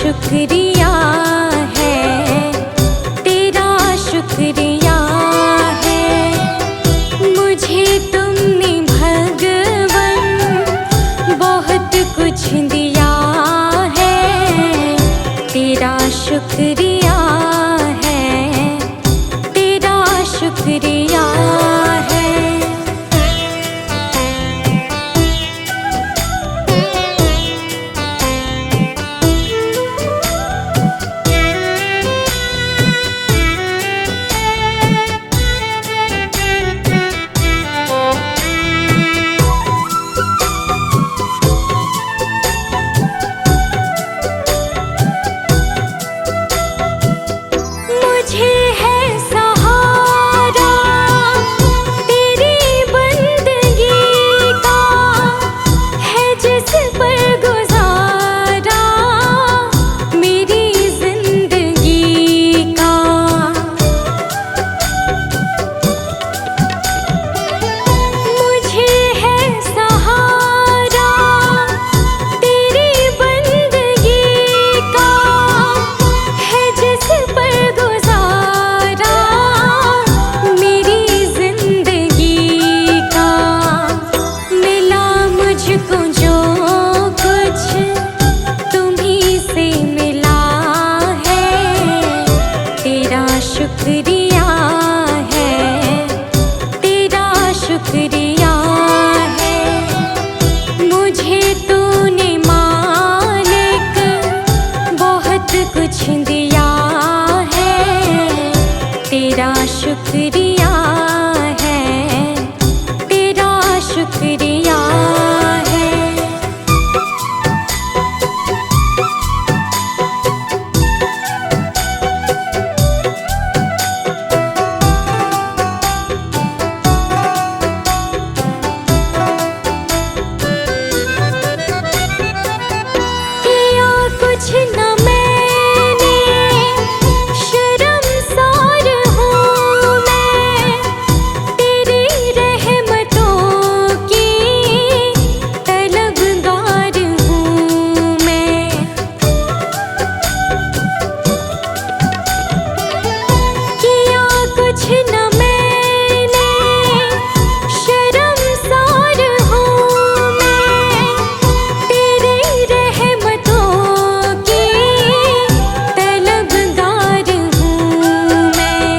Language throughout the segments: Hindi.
शुक्रिया है, तेरा शुक्रिया है। मुझे तुमने भगवन बहुत कुछ दिया है, तेरा शुक्रिया है, तेरा शुक्रिया है। मुझे है सहारा तेरी बंदगी का, है जिस पर गुजारा मेरी जिंदगी का। मुझे है सहारा तेरी बंदगी का, है जिस पर गुजारा मेरी जिंदगी का। मिला मुझको जो कुछ तुम्ही से मिला है, तेरा शुक्रिया है, तेरा शुक्रिया है। मुझे तूने मालिक बहुत कुछ दिया है, तेरा शुक्रिया है, तेरा शुक्रिया है। किया कुछ न मैंने, शर्मसार हूँ मैं, तेरी रहमतों की तलबगार हूँ मैं। किया कुछ न मैंने, शर्मसार हूँ मैं, तेरी रहमतों की तलबगार हूँ मैं।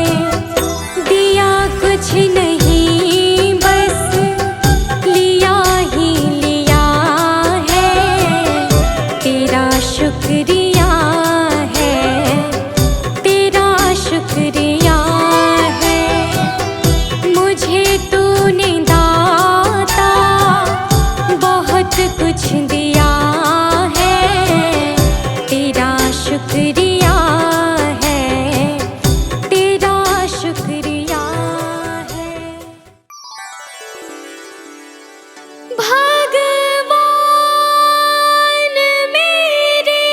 दिया कुछ नहीं बस लिया ही लिया है, तेरा शुक्रिया है, तेरा शुक्रिया है। मुझे तूने दाता बहुत कुछ दिया है, तेरा शुक्रिया है, तेरा शुक्रिया है। भगवान मेरे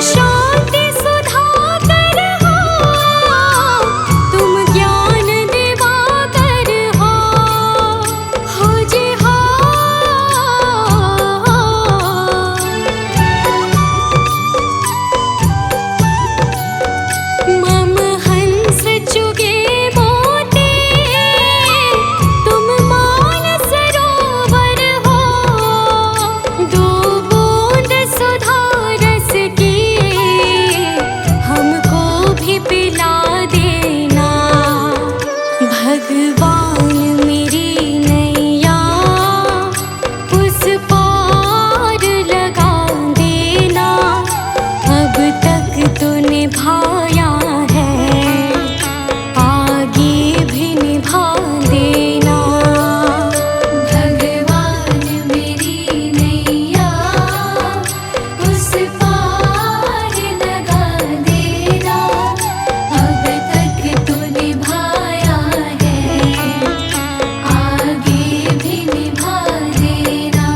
शांति सुधाकर हो, तुम ज्ञान दिवाकर हो जी हो। मम हंस चुगे मोती, तुम मानस सरोवर हो। दो बूंद सुधा रस की हमको भी पिला देना। भगवान मेरी नैया उस पार लगा देना। अब तक तो निभाया है, आगे भी निभा देना। भगवान मेरी नैया उस पार लगा देना। अब तक तो निभाया है, आगे भी निभा देना।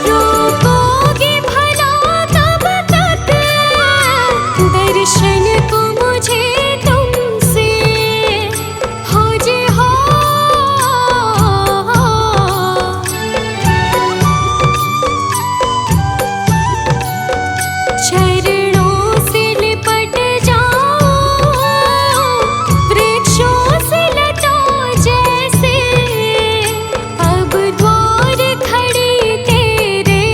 रोकोगे भला कब तक दर्शन को मुझे तुमसे, हो जी हो। चरणों से लिपट जाओ, वृक्षों से लता जैसे। अब द्वार खड़ी तेरे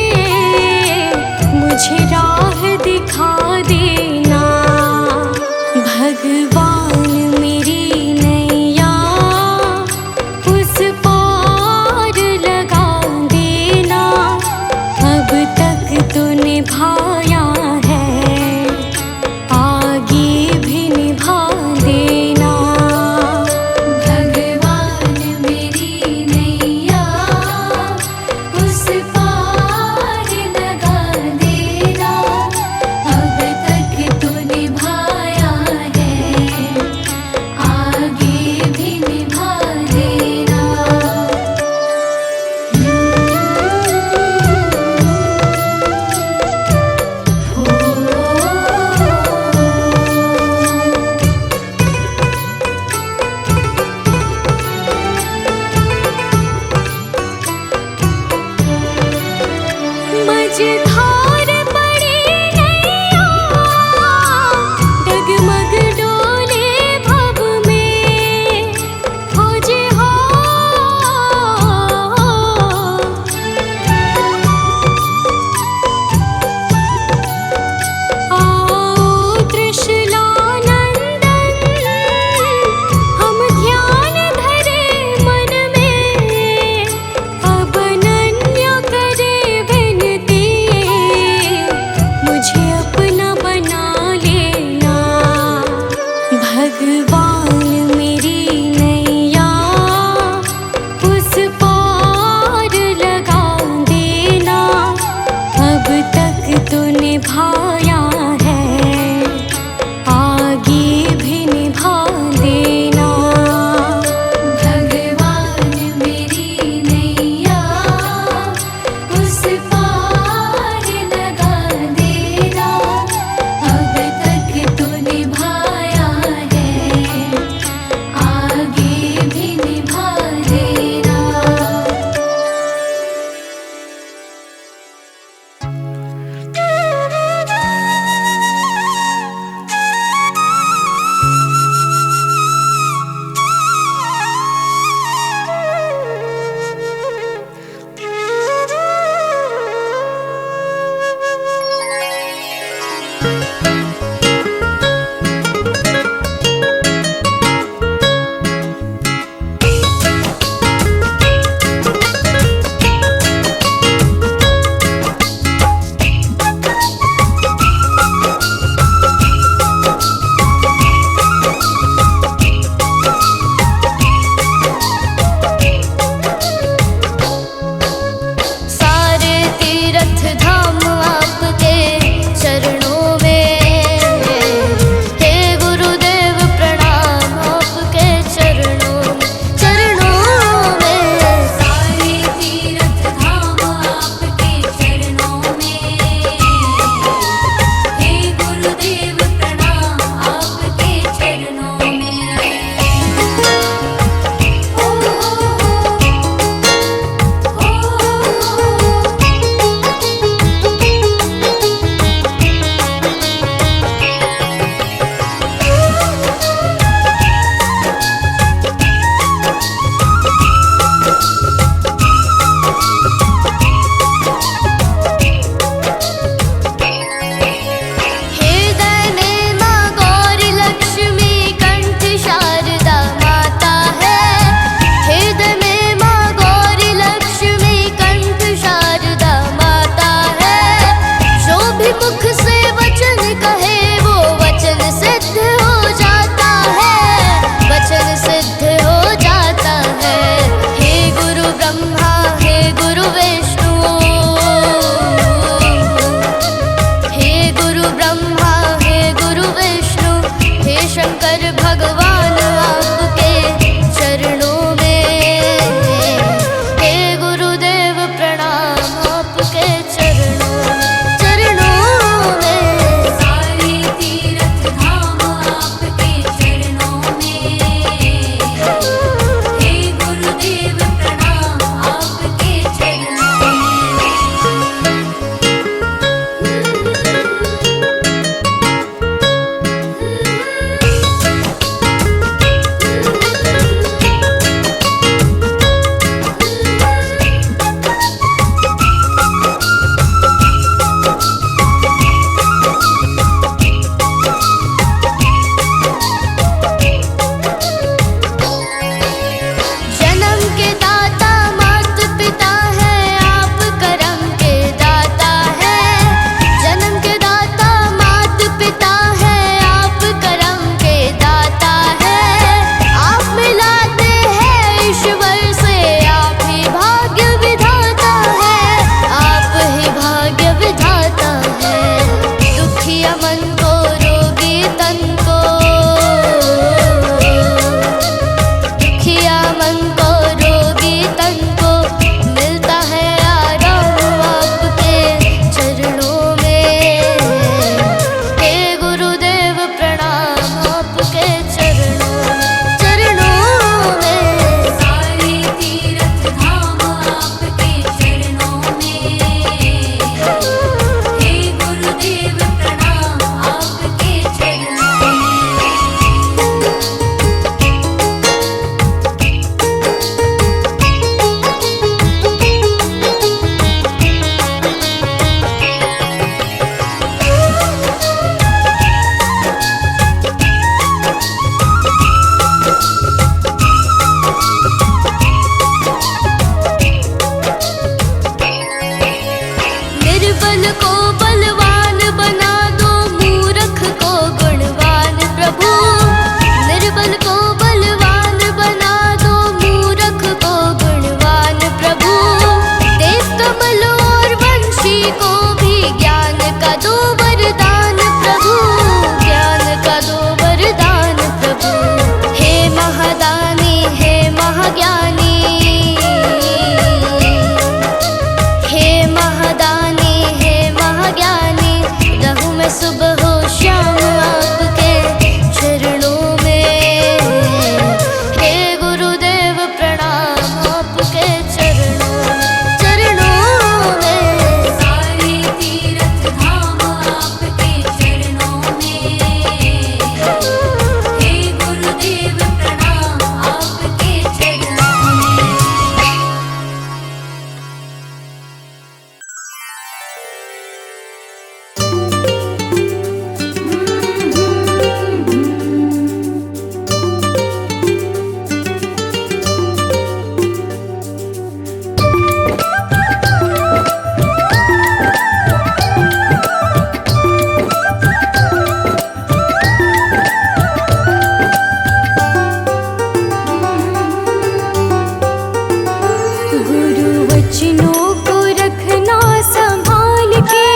वचनों को रखना संभाल के,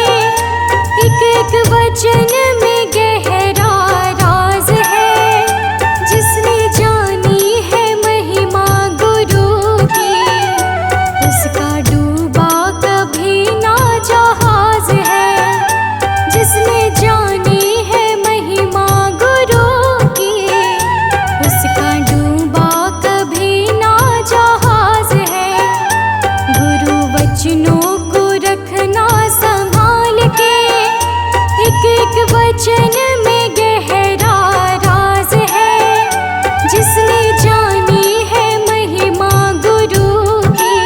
एक एक वचन में गहरा राज है। जिसने जानी है महिमा गुरु की, उसका डूबा कभी ना जहाज है। जिसने जानी है महिमा गुरु की, उसका डूबा कभी ना जहाज है। गुरु वचनों को रखना संभाल के, एक एक वचन में गहरा राज है। जिसने जानी है महिमा गुरु की,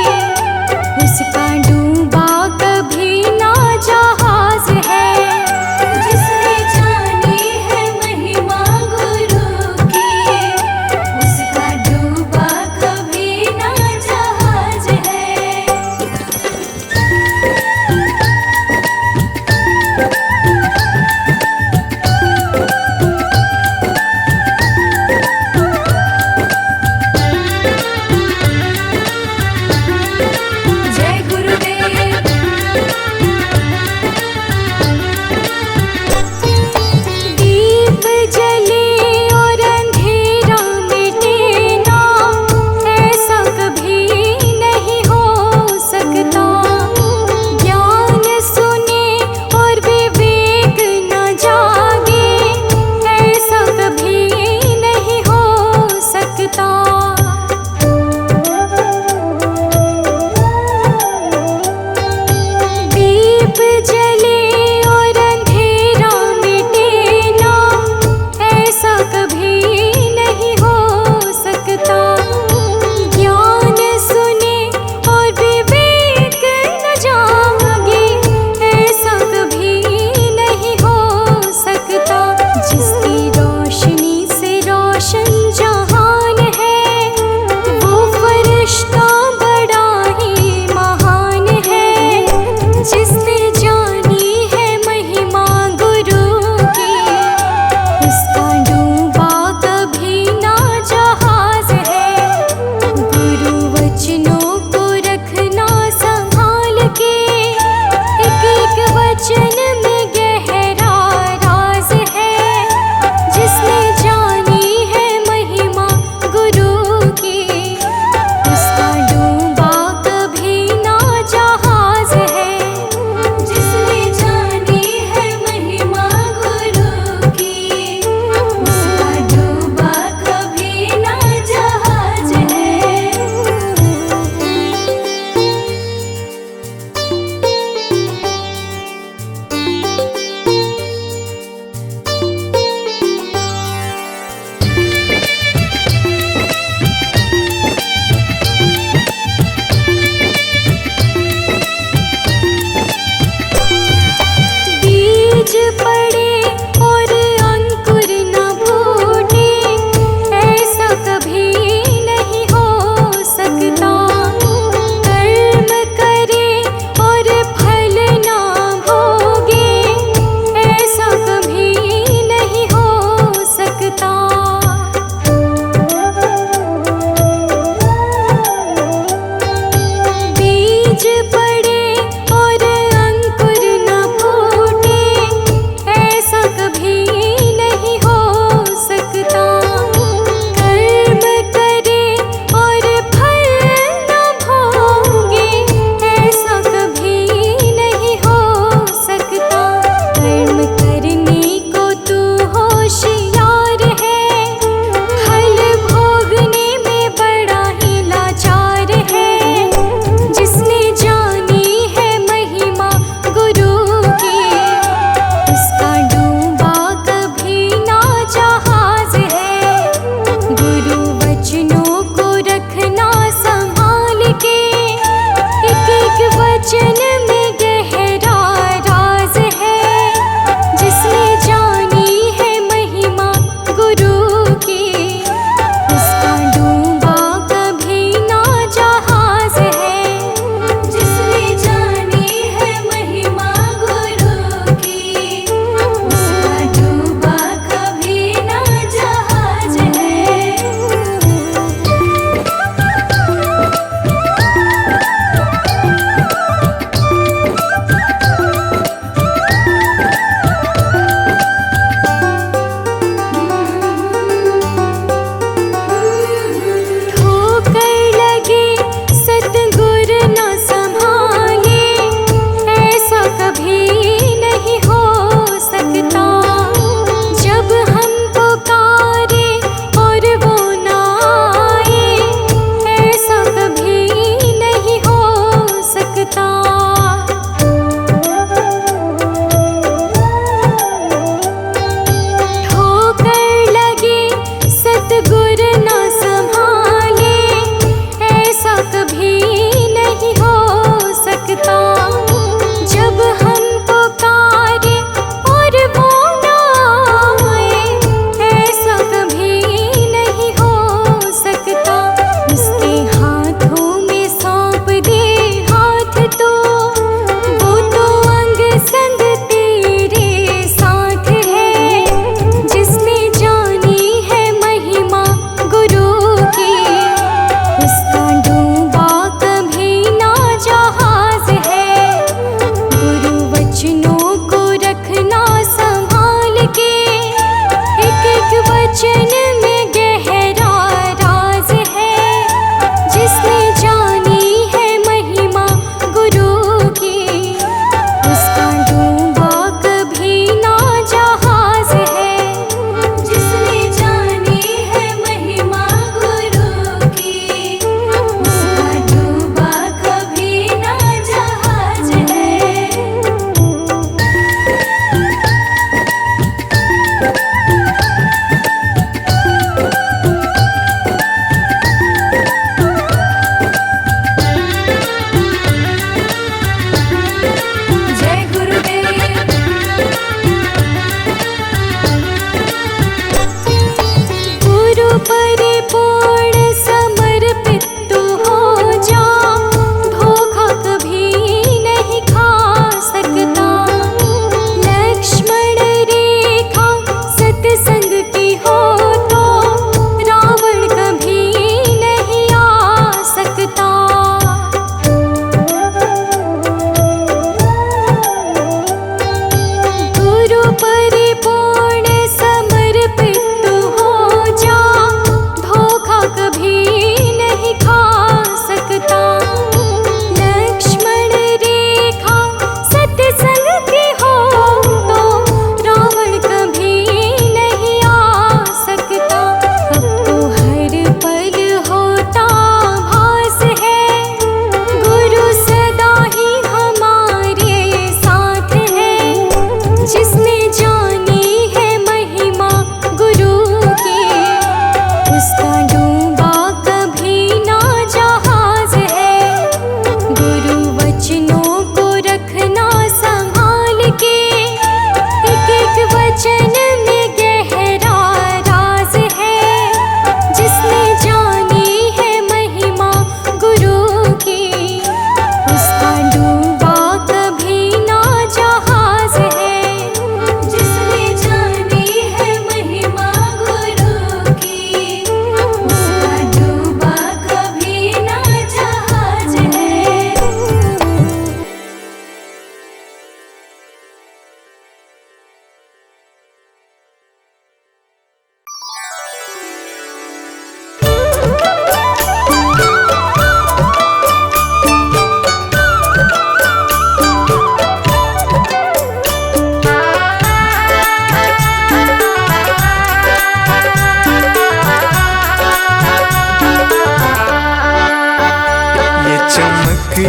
उसका डूबा कभी ना जहाज है। जिसने जानी है महिमा गुरु की, उसका डूबा कभी ना जहाज है।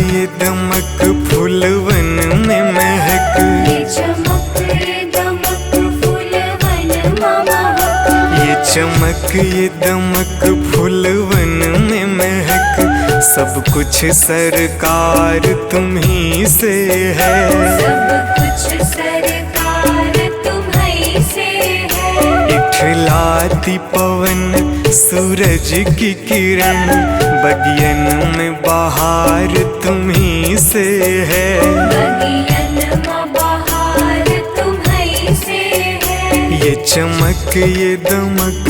ये दमक फूलवन में महक, ये चमक ये दमक फूलवन महक, ये चमक ये दमक फूलवन में महक, सब कुछ सरकार तुम्ही से है। सब कुछ सरकार तुम्हीं से है। इठलाती पवन सूरज की किरण, बगियन में बहार तुम्ही से है। बगियन में बहार तुम्हीं से है। ये चमक ये दमक,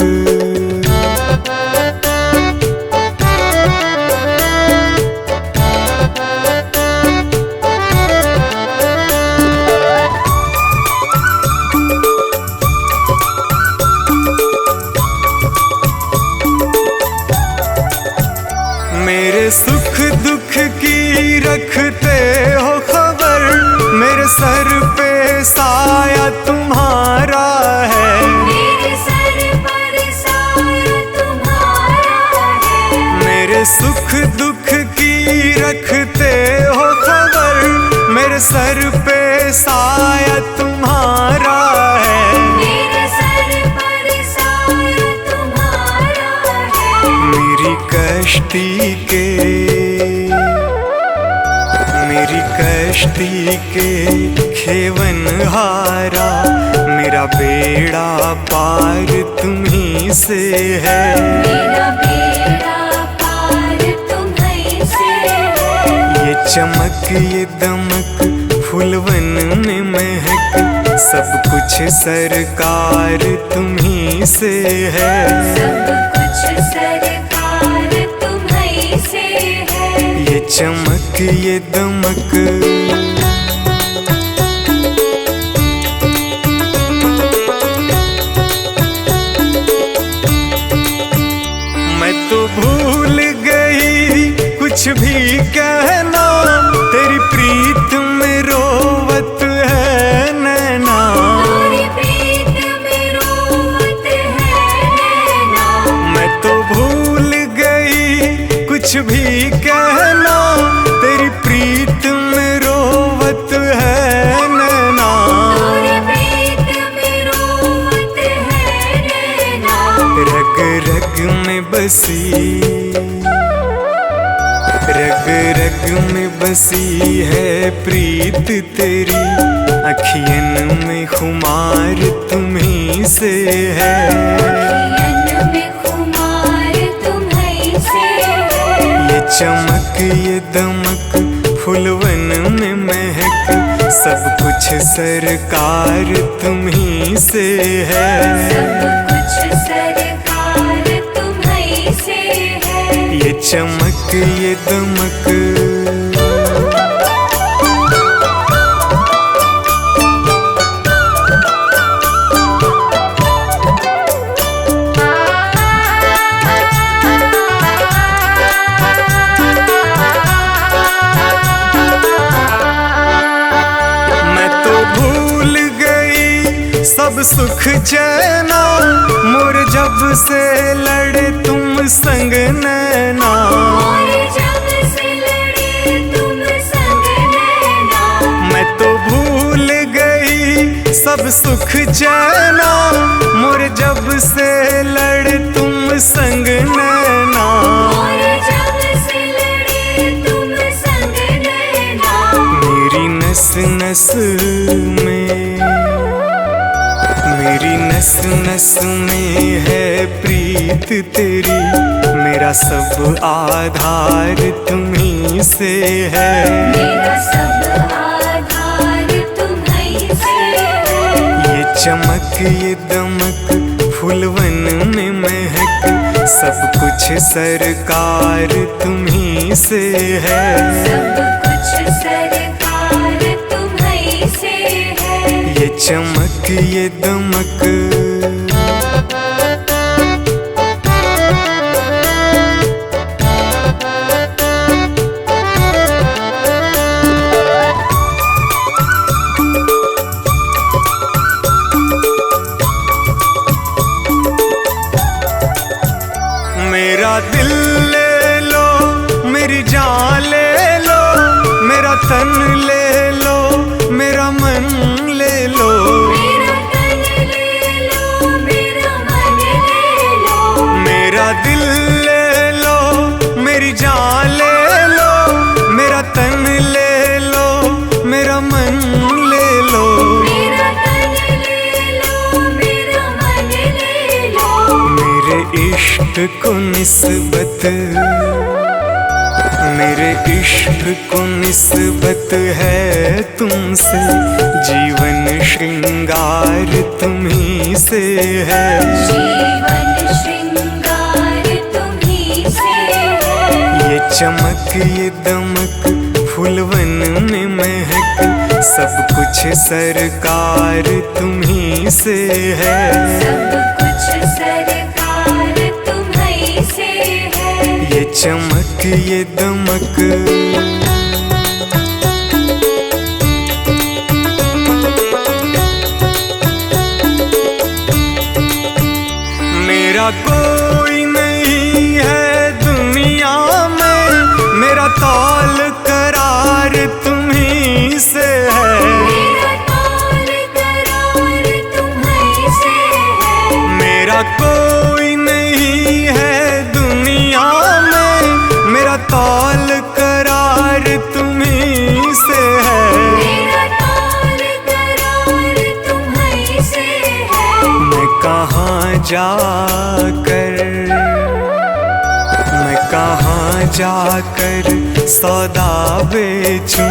मेरे सुख दुख की रखते हो खबर, मेरे सर पे साया तुम्हारा है। मेरे सर पर साया तुम्हारा है। मेरे सुख दुख की रखते हो खबर, मेरे सर पे साया तुम्हारा है। मेरे सर पर साया तुम्हारा है। मेरी कश्ती के, मेरी कश्ती के खेवन हारा, मेरा बेड़ा पार तुम्ही से है। मेरा बेड़ा पार तुम्हीं से है। ये चमक ये दमक फूलवन में महक, सब कुछ सरकार तुम्ही से है। सब कुछ सरकार तुम्हीं से है। ये चमक ये दमक, मैं तो भूल गई कुछ भी कहना, तेरी प्रीत में रोवत है नैना। तेरी प्रीत में रोवत है नैना। मैं तो भूल गई कुछ भी कहना, तेरी प्रीत में रोवत है नैना। तेरी प्रीत में रोवत है नैना। रग रग में बसी, रग रग में बसी है प्रीत तेरी, अखियन में खुमार तुम्ही से है। अखियन में खुमार तुम्हीं से है। ये चमक ये दमक फूलवन में महक, सब कुछ सरकार तुम्ही से है। सब कुछ सरकार तुम्हीं से है। ये चमक ये दमक, मैं तो भूल गई सब सुख चैना, मोर जब से लड़े तुम संग नैना। और जब से लड़े तुम संग नैना। मैं तो भूल गई सब सुख चैना, मोर जब से लड़े तुम संग नैना। और जब से लड़े तुम संग नैना। मेरी नस नस में, मेरी नस नस में है प्रीत तेरी, मेरा सब आधार तुम्ही से है। मेरा सब आधार तुम्हीं से है। ये चमक ये दमक फूलवन में महक, सब कुछ सरकार तुम्ही से है। सब कुछ सरकार तुम्हीं से है। ये चमक ये दमक, मेरा दिल ले लो, मेरी जान ले लो, तन ले लो, मेरा मन ले लो, मेरा तन ले लो, मेरा मन ले लो, मेरा दिल ले लो, मेरी जान ले लो, मेरा तन ले लो, मेरा मन ले लो, मेरा तन ले लो, मेरा मन ले लो। मेरे इश्क को निस्बत, मेरे इश्क को निस्बत है तुमसे, जीवन श्रृंगार तुम्ही से है, जीवन श्रृंगार तुम्ही से है। ये चमक ये दमक फूलवन में महक, सब कुछ सरकार तुम्ही से है, सब कुछ सरकार तुम्ही से है। ये चमक ये दमक। मेरा कोई नहीं है दुनिया में, मेरा तौल करार तुम्ही से है, मेरा तौल करार तुम्ही से है। मेरा कोई नहीं है दुनिया में, मेरा तौल करार तुम्ही से है, मेरा तौल करार तुम्ही से है। मैं कहाँ जाकर, मैं कहाँ जाकर सौदा बेचूं,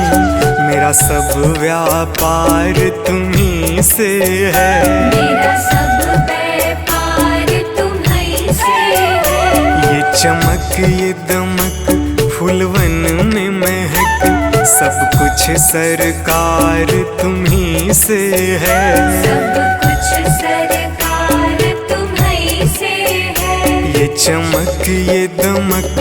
मेरा सब व्यापार तुम्ही से है, मेरा सब व्यापार तुम्ही से है। ये चमक ये दमक फूलवन में महक, सब कुछ सरकार तुम्ही से है, सब कुछ सरकार तुम्ही से है। ये चमक ये दमक।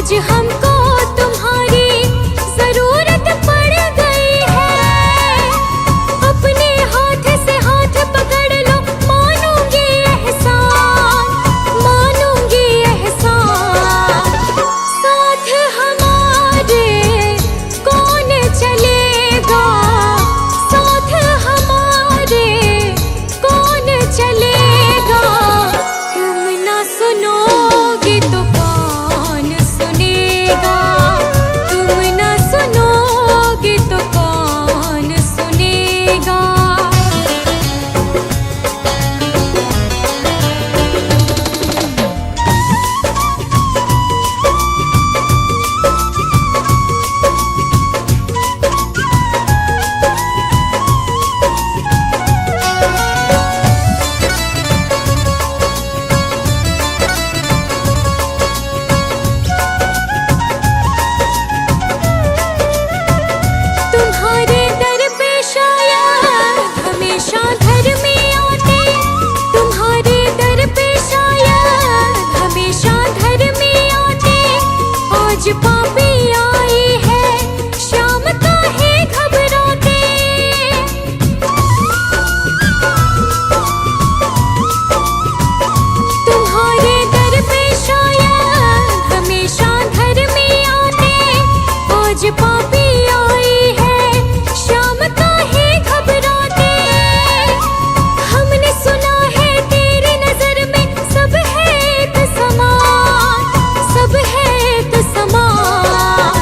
आज हमको तुम्हारी जरूरत पड़ गई है। अपने हाथ से हाथ पकड़ लो, मानूंगी एहसान, मानूंगी एहसान। साथ हमारे कौन चलेगा, साथ हमारे कौन चलेगा। तुम ना सुनोगे तो कौन सुनेगा, तुम ना सुनोगे तो कौन सुनेगा। तुम्हारे दर पे शायद हमेशा घर में आते, तुम्हारे दर पे शायद हमेशा घर में आते। आज पापी आई है, शाम का है घबराते। तुम्हारे दर पे शायद हमेशा घर में आते। आज पापी आई है, शाम का है घबराते। हमने सुना है तेरी नजर में सब है एक समान, सब है एक समान।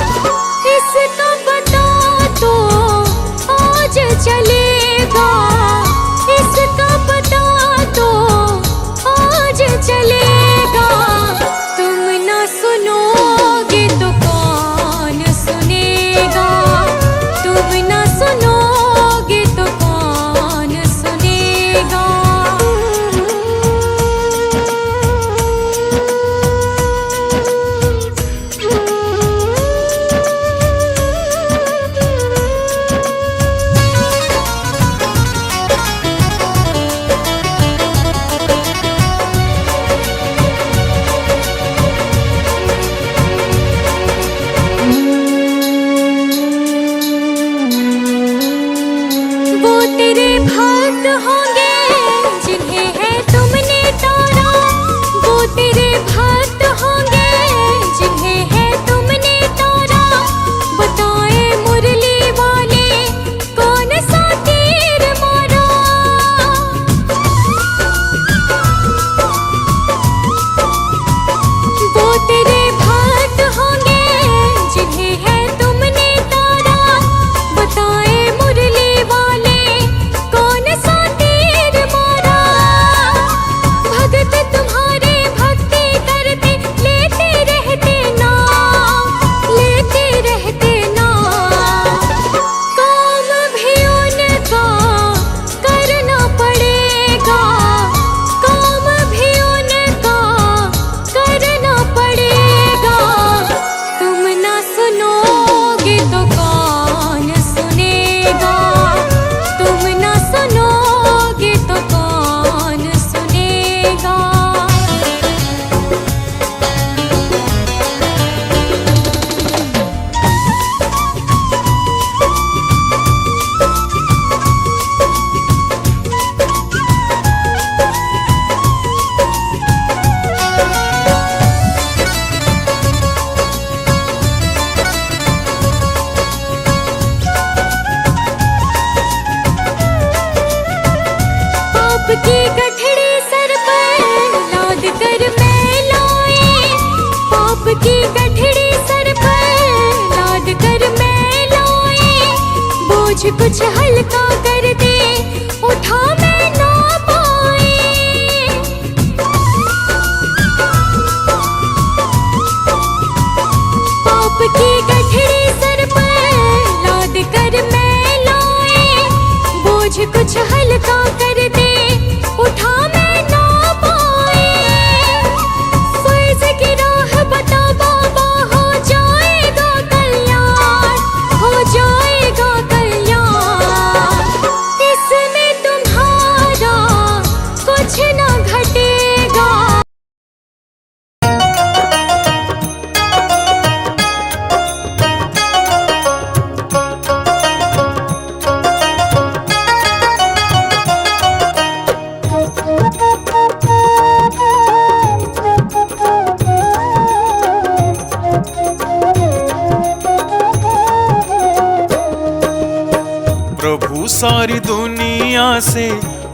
सारी दुनिया से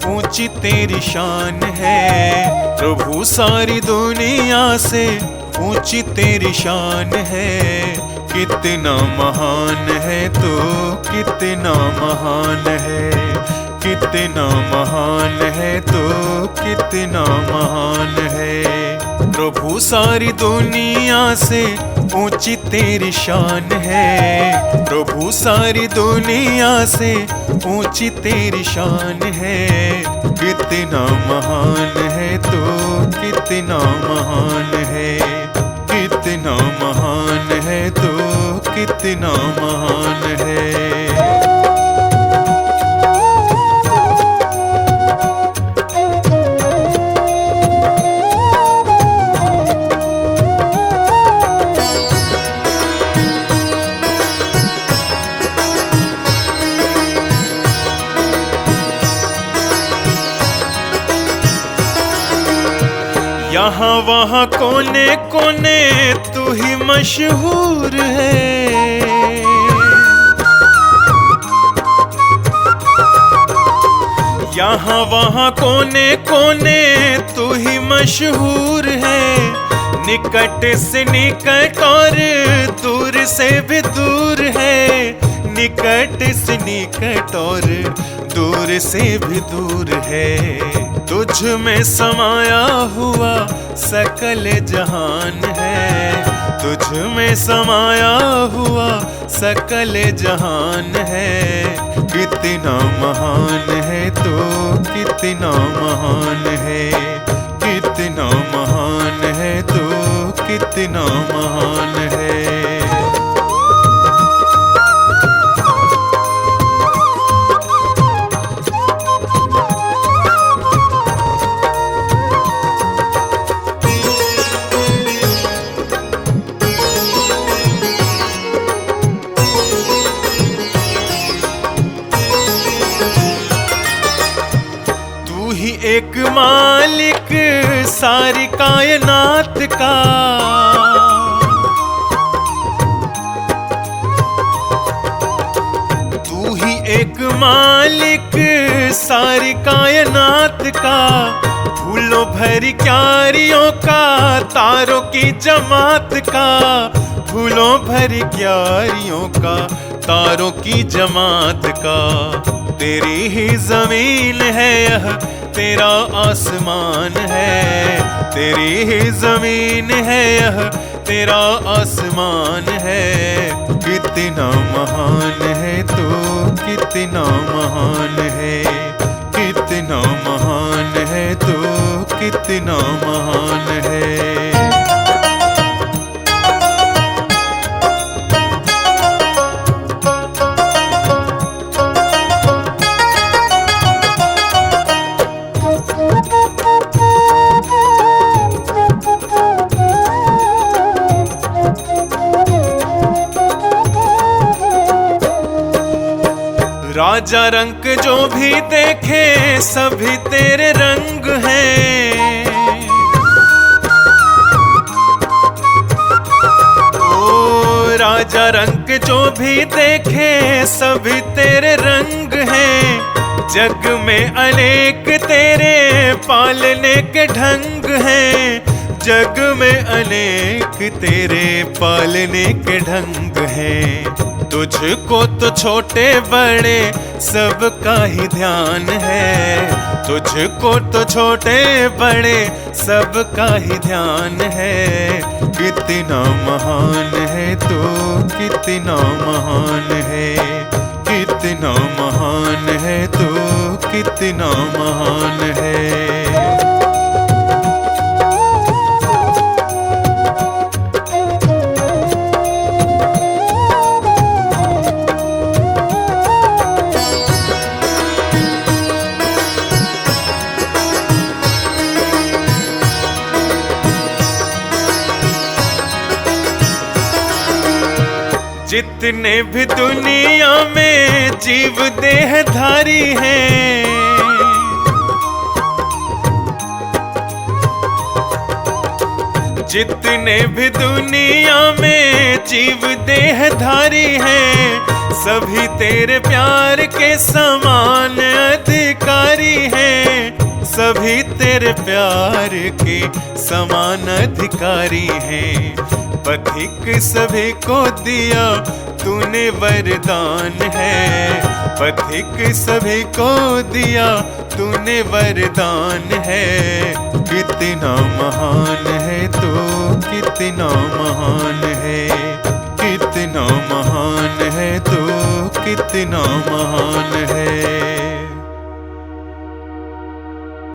ऊंची तेरी शान है। प्रभु सारी दुनिया से ऊंची तेरी शान है। कितना महान है तू, कितना महान है, कितना महान है तू, कितना महान है। प्रभु सारी दुनिया से ऊंची तेरी शान है। प्रभु सारी दुनिया से ऊंची तेरी शान है। कितना महान है तू, कितना महान है, कितना महान है तू, कितना महान है। यहाँ वहाँ कोने कोने तू ही मशहूर है। यहाँ वहाँ कोने कोने तू ही मशहूर है। निकट से निकट और दूर से भी दूर है। निकट से निकट और दूर से भी दूर है। तुझ में समाया हुआ सकल जहान है। तुझ में समाया हुआ सकल जहान है। कितना महान है तू, कितना महान है, कितना महान है तू, कितना महान है। एक मालिक सारी कायनात का। तू ही एक मालिक सारी कायनात का। फूलों भरी क्यारियों का, तारों की जमात का। फूलों भरी क्यारियों का, तारों की जमात का। तेरी ही जमीन है यह, तेरा आसमान है। तेरी ही जमीन है यह, तेरा आसमान है। कितना महान है तू, कितना महान है, कितना महान है तू, कितना महान है। राजा रंग जो भी देखे सभी तेरे रंग हैं। ओ राजा रंग जो भी देखे सभी तेरे रंग हैं। जग में अनेक तेरे पालने के ढंग हैं। जग में अनेक तेरे पालने के ढंग हैं। तुझको तो छोटे बड़े सबका ही ध्यान है। तुझको तो छोटे बड़े सबका ही ध्यान है। कितना महान है तू, कितना महान है, कितना महान है तू, कितना महान है। जितने भी दुनिया में जीव देहधारी हैं, जितने भी दुनिया में जीव देहधारी हैं, सभी तेरे प्यार के समान अधिकारी हैं, सभी तेरे प्यार के समान अधिकारी हैं। पथिक सभी को दिया तूने वरदान है, पथिक सभी को दिया तूने वरदान है। कितना महान है तू, कितना महान है, कितना महान है तू, कितना महान है।